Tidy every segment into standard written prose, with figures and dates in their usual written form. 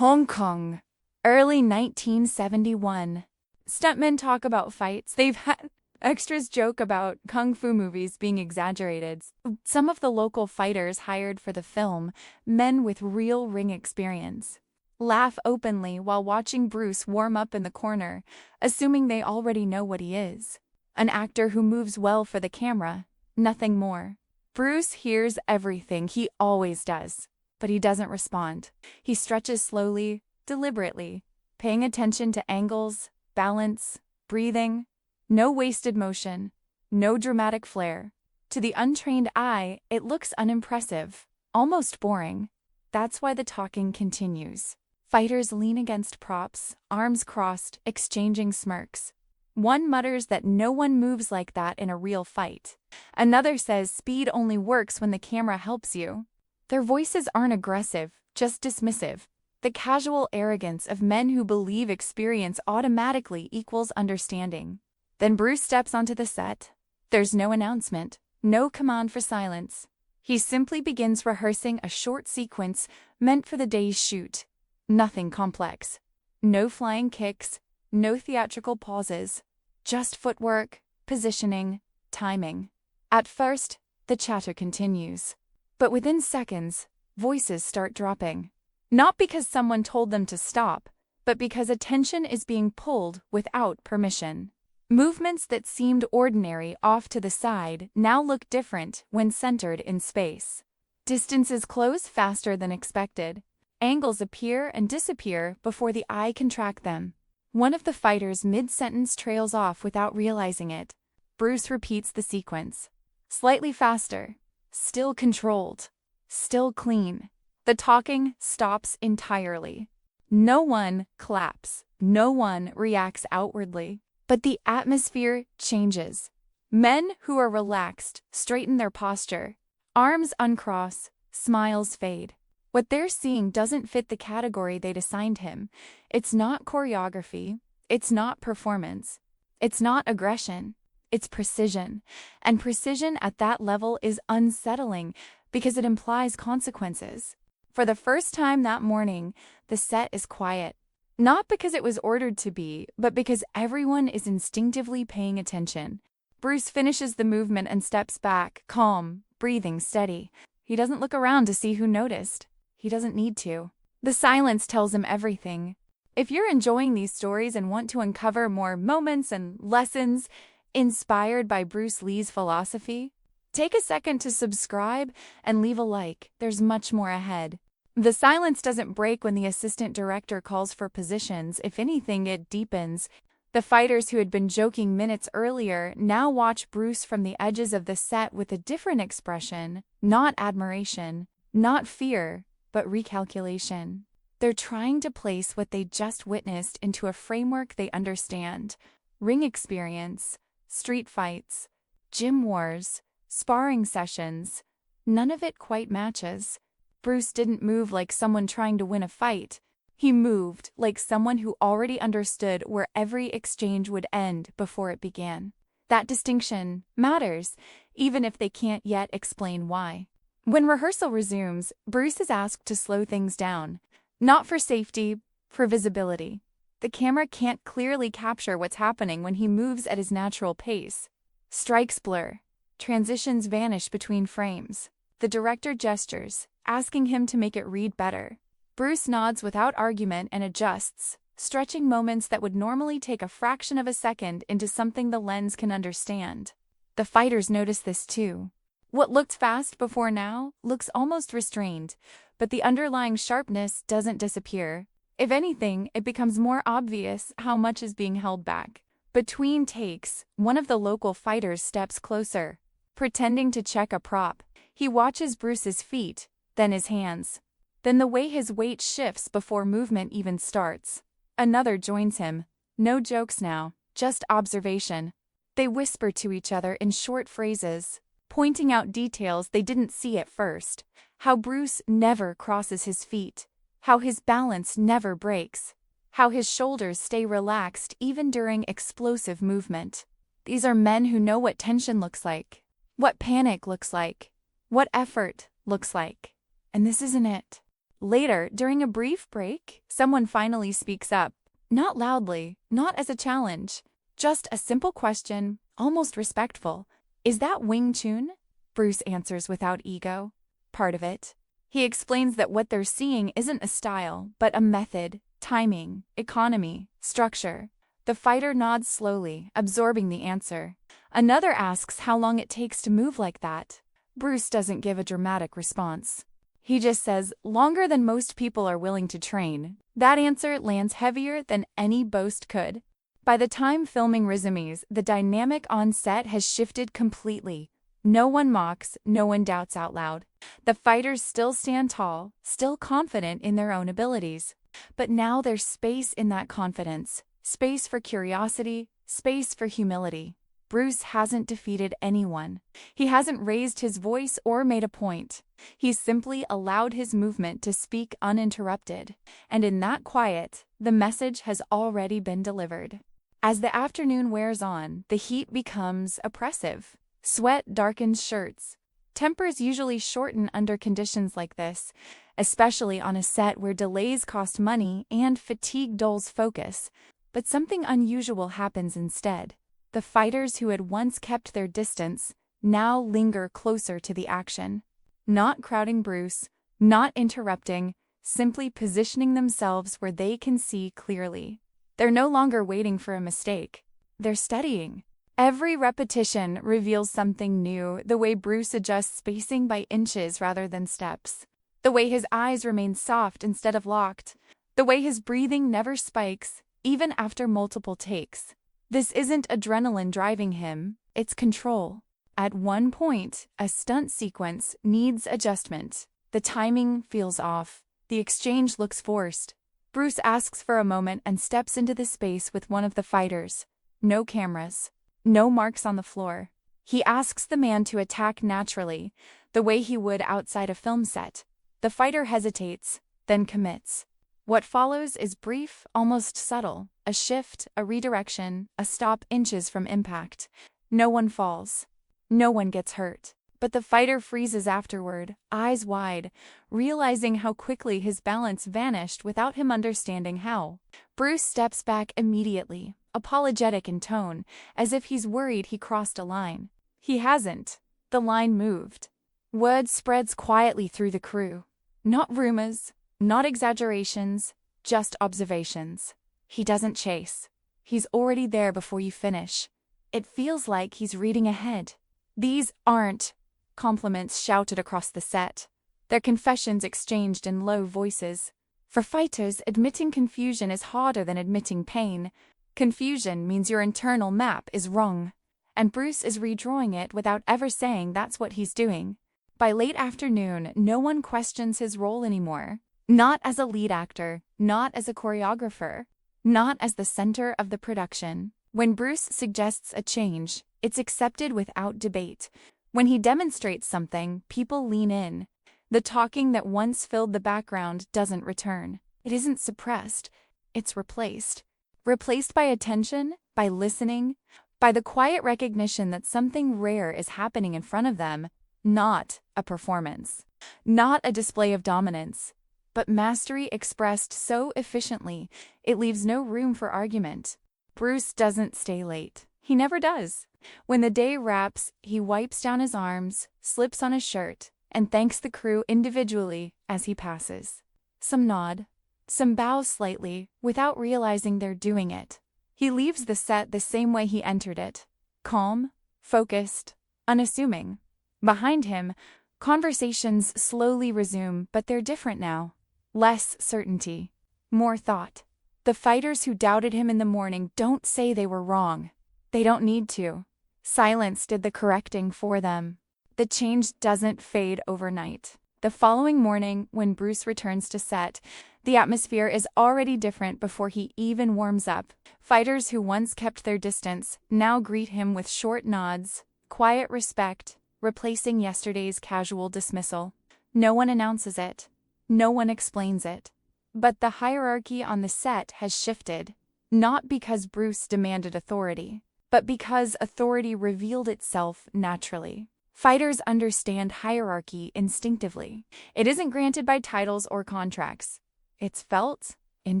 Hong Kong, early 1971. Stuntmen talk about fights they've had. Extras joke about kung fu movies being exaggerated. Some of the local fighters hired for the film, men with real ring experience, laugh openly while watching Bruce warm up in the corner, assuming they already know what he is. An actor who moves well for the camera, nothing more. Bruce hears everything, he always does, but he doesn't respond. He stretches slowly, deliberately, paying attention to angles, balance, breathing. No wasted motion, no dramatic flair. To the untrained eye, it looks unimpressive, almost boring. That's why the talking continues. Fighters lean against props, arms crossed, exchanging smirks. One mutters that no one moves like that in a real fight. Another says speed only works when the camera helps you. Their voices aren't aggressive, just dismissive. The casual arrogance of men who believe experience automatically equals understanding. Then Bruce steps onto the set. There's no announcement, no command for silence. He simply begins rehearsing a short sequence meant for the day's shoot. Nothing complex. No flying kicks, no theatrical pauses. Just footwork, positioning, timing. At first, the chatter continues. But within seconds, voices start dropping. Not because someone told them to stop, but because attention is being pulled without permission. Movements that seemed ordinary off to the side now look different when centered in space. Distances close faster than expected. Angles appear and disappear before the eye can track them. One of the fighters mid-sentence trails off without realizing it. Bruce repeats the sequence. Slightly faster. Still controlled. Still clean. The talking stops entirely. No one claps. No one reacts outwardly. But the atmosphere changes. Men who are relaxed straighten their posture. Arms uncross, smiles fade. What they're seeing doesn't fit the category they'd assigned him. It's not choreography. It's not performance. It's not aggression. It's precision. And precision at that level is unsettling because it implies consequences. For the first time that morning, the set is quiet. Not because it was ordered to be, but because everyone is instinctively paying attention. Bruce finishes the movement and steps back, calm, breathing steady. He doesn't look around to see who noticed. He doesn't need to. The silence tells him everything. If you're enjoying these stories and want to uncover more moments and lessons inspired by Bruce Lee's philosophy, take a second to subscribe and leave a like. There's much more ahead. The silence doesn't break when the assistant director calls for positions. If anything, it deepens. The fighters who had been joking minutes earlier now watch Bruce from the edges of the set with a different expression, not admiration, not fear, but recalculation. They're trying to place what they just witnessed into a framework they understand. Ring experience, street fights, gym wars, sparring sessions. None of it quite matches. Bruce didn't move like someone trying to win a fight. He moved like someone who already understood where every exchange would end before it began. That distinction matters, even if they can't yet explain why. When rehearsal resumes, Bruce is asked to slow things down. Not for safety, for visibility. The camera can't clearly capture what's happening when he moves at his natural pace. Strikes blur. Transitions vanish between frames. The director gestures, asking him to make it read better. Bruce nods without argument and adjusts, stretching moments that would normally take a fraction of a second into something the lens can understand. The fighters notice this too. What looked fast before now looks almost restrained, but the underlying sharpness doesn't disappear. If anything, it becomes more obvious how much is being held back. Between takes, one of the local fighters steps closer, pretending to check a prop. He watches Bruce's feet, then his hands. Then the way his weight shifts before movement even starts. Another joins him. No jokes now, just observation. They whisper to each other in short phrases, pointing out details they didn't see at first. How Bruce never crosses his feet. How his balance never breaks. How his shoulders stay relaxed even during explosive movement. These are men who know what tension looks like, what panic looks like, what effort looks like. And this isn't it. Later, during a brief break, someone finally speaks up. Not loudly, not as a challenge. Just a simple question, almost respectful. Is that Wing Chun? Bruce answers without ego. Part of it. He explains that what they're seeing isn't a style, but a method, timing, economy, structure. The fighter nods slowly, absorbing the answer. Another asks how long it takes to move like that. Bruce doesn't give a dramatic response. He just says, longer than most people are willing to train. That answer lands heavier than any boast could. By the time filming resumes, the dynamic on set has shifted completely. No one mocks, no one doubts out loud. The fighters still stand tall, still confident in their own abilities. But now there's space in that confidence. Space for curiosity, space for humility. Bruce hasn't defeated anyone. He hasn't raised his voice or made a point. He's simply allowed his movement to speak uninterrupted. And in that quiet, the message has already been delivered. As the afternoon wears on, the heat becomes oppressive. Sweat darkens shirts. Tempers usually shorten under conditions like this, especially on a set where delays cost money and fatigue dulls focus. But something unusual happens instead. The fighters who had once kept their distance now linger closer to the action. Not crowding Bruce, not interrupting, simply positioning themselves where they can see clearly. They're no longer waiting for a mistake. They're studying. Every repetition reveals something new, the way Bruce adjusts spacing by inches rather than steps. The way his eyes remain soft instead of locked. The way his breathing never spikes, even after multiple takes. This isn't adrenaline driving him, it's control. At one point, a stunt sequence needs adjustment. The timing feels off. The exchange looks forced. Bruce asks for a moment and steps into the space with one of the fighters. No cameras. No marks on the floor. He asks the man to attack naturally, the way he would outside a film set. The fighter hesitates, then commits. What follows is brief, almost subtle. A shift, a redirection, a stop inches from impact. No one falls. No one gets hurt. But the fighter freezes afterward, eyes wide, realizing how quickly his balance vanished without him understanding how. Bruce steps back immediately, apologetic in tone, as if he's worried he crossed a line. He hasn't. The line moved. Word spreads quietly through the crew. Not rumors, not exaggerations, just observations. He doesn't chase. He's already there before you finish. It feels like he's reading ahead. These aren't compliments shouted across the set. They're confessions exchanged in low voices. For fighters, admitting confusion is harder than admitting pain. Confusion means your internal map is wrong. And Bruce is redrawing it without ever saying that's what he's doing. By late afternoon, no one questions his role anymore. Not as a lead actor, not as a choreographer, not as the center of the production. When Bruce suggests a change, it's accepted without debate. When he demonstrates something, people lean in. The talking that once filled the background doesn't return. It isn't suppressed, it's replaced. Replaced by attention, by listening, by the quiet recognition that something rare is happening in front of them. Not a performance. Not a display of dominance. But mastery expressed so efficiently, it leaves no room for argument. Bruce doesn't stay late. He never does. When the day wraps, he wipes down his arms, slips on his shirt, and thanks the crew individually as he passes. Some nod, some bow slightly, without realizing they're doing it. He leaves the set the same way he entered it. Calm, focused, unassuming. Behind him, conversations slowly resume, but they're different now. Less certainty. More thought. The fighters who doubted him in the morning don't say they were wrong. They don't need to. Silence did the correcting for them. The change doesn't fade overnight. The following morning, when Bruce returns to set, the atmosphere is already different before he even warms up. Fighters who once kept their distance now greet him with short nods, quiet respect, replacing yesterday's casual dismissal. No one announces it. No one explains it. But the hierarchy on the set has shifted, not because Bruce demanded authority, but because authority revealed itself naturally. Fighters understand hierarchy instinctively. It isn't granted by titles or contracts. It's felt in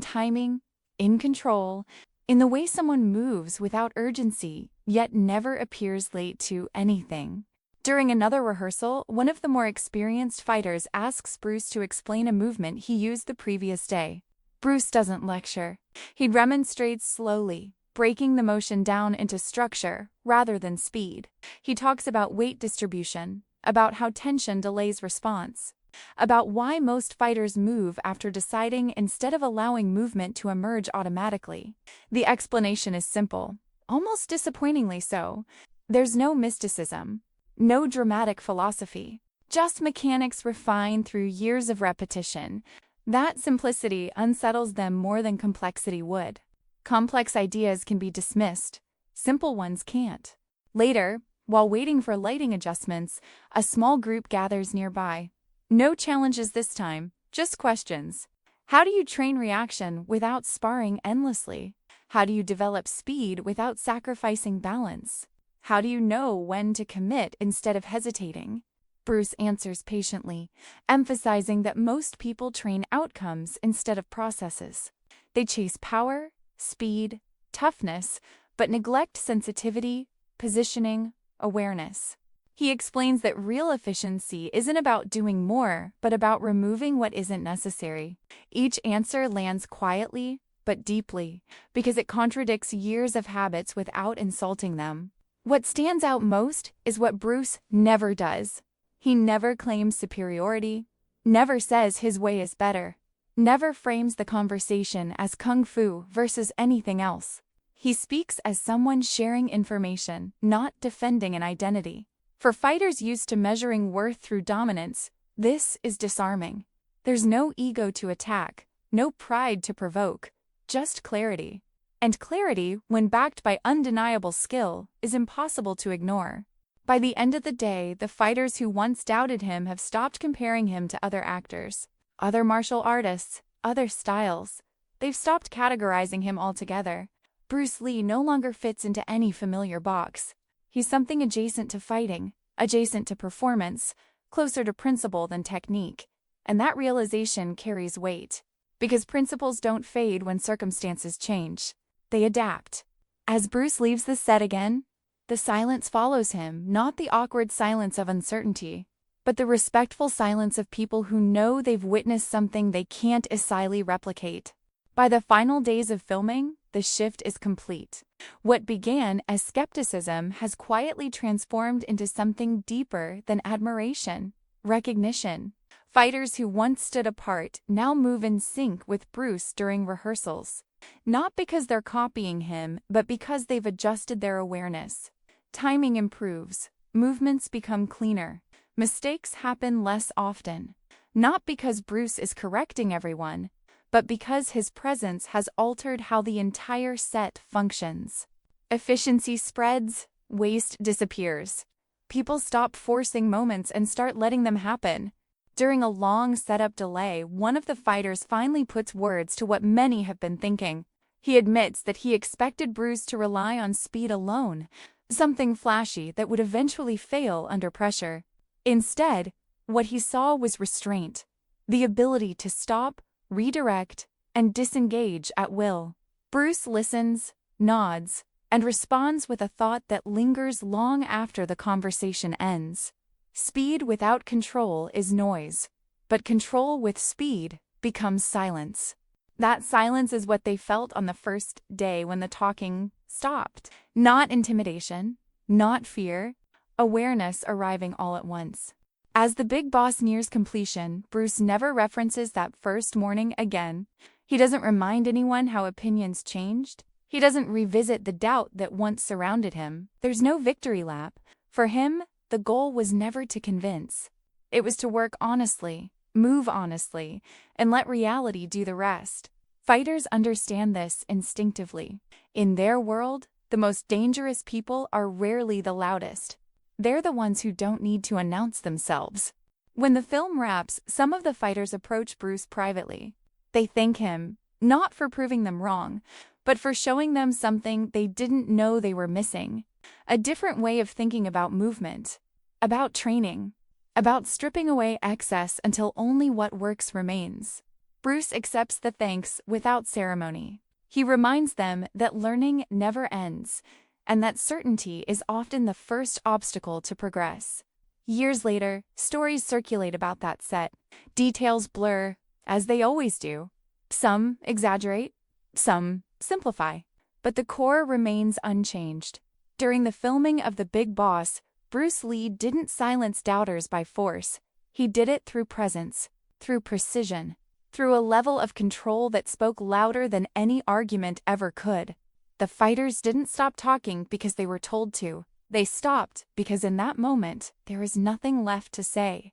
timing, in control, in the way someone moves without urgency, yet never appears late to anything. During another rehearsal, one of the more experienced fighters asks Bruce to explain a movement he used the previous day. Bruce doesn't lecture. He demonstrates slowly, breaking the motion down into structure rather than speed. He talks about weight distribution, about how tension delays response, about why most fighters move after deciding instead of allowing movement to emerge automatically. The explanation is simple, almost disappointingly so. There's no mysticism, no dramatic philosophy, just mechanics refined through years of repetition. That simplicity unsettles them more than complexity would. Complex ideas can be dismissed, simple ones can't. Later, while waiting for lighting adjustments, a small group gathers nearby. No challenges this time, just questions. How do you train reaction without sparring endlessly? How do you develop speed without sacrificing balance? How do you know when to commit instead of hesitating? Bruce answers patiently, emphasizing that most people train outcomes instead of processes. They chase power, speed, toughness, but neglect sensitivity, positioning, awareness. He explains that real efficiency isn't about doing more, but about removing what isn't necessary. Each answer lands quietly, but deeply, because it contradicts years of habits without insulting them. What stands out most is what Bruce never does. He never claims superiority, never says his way is better, never frames the conversation as kung fu versus anything else. He speaks as someone sharing information, not defending an identity. For fighters used to measuring worth through dominance, this is disarming. There's no ego to attack, no pride to provoke, just clarity. And clarity, when backed by undeniable skill, is impossible to ignore. By the end of the day, the fighters who once doubted him have stopped comparing him to other actors, other martial artists, other styles. They've stopped categorizing him altogether. Bruce Lee no longer fits into any familiar box. He's something adjacent to fighting, adjacent to performance, closer to principle than technique. And that realization carries weight. Because principles don't fade when circumstances change. They adapt. As Bruce leaves the set again, the silence follows him, not the awkward silence of uncertainty, but the respectful silence of people who know they've witnessed something they can't easily replicate. By the final days of filming, the shift is complete. What began as skepticism has quietly transformed into something deeper than admiration, recognition. Fighters who once stood apart now move in sync with Bruce during rehearsals. Not because they're copying him, but because they've adjusted their awareness. Timing improves, movements become cleaner, mistakes happen less often. Not because Bruce is correcting everyone, but because his presence has altered how the entire set functions. Efficiency spreads, waste disappears. People stop forcing moments and start letting them happen. During a long setup delay, one of the fighters finally puts words to what many have been thinking. He admits that he expected Bruce to rely on speed alone, something flashy that would eventually fail under pressure. Instead, what he saw was restraint, the ability to stop, redirect, and disengage at will. Bruce listens, nods, and responds with a thought that lingers long after the conversation ends. Speed without control is noise, but control with speed becomes silence. That silence is what they felt on the first day when the talking stopped. Not intimidation, not fear, awareness arriving all at once. As the big boss nears completion, Bruce never references that first morning again. He doesn't remind anyone how opinions changed. He doesn't revisit the doubt that once surrounded him. There's no victory lap. For him, the goal was never to convince. It was to work honestly, move honestly, and let reality do the rest. Fighters understand this instinctively. In their world, the most dangerous people are rarely the loudest. They're the ones who don't need to announce themselves. When the film wraps, some of the fighters approach Bruce privately. They thank him, not for proving them wrong, but for showing them something they didn't know they were missing. A different way of thinking about movement. about training, about stripping away excess until only what works remains. Bruce accepts the thanks without ceremony. He reminds them that learning never ends, and that certainty is often the first obstacle to progress. Years later, stories circulate about that set. Details blur, as they always do. Some exaggerate, some simplify, but the core remains unchanged. During the filming of The Big Boss, Bruce Lee didn't silence doubters by force. He did it through presence, through precision, through a level of control that spoke louder than any argument ever could. The fighters didn't stop talking because they were told to. They stopped because in that moment, there was nothing left to say.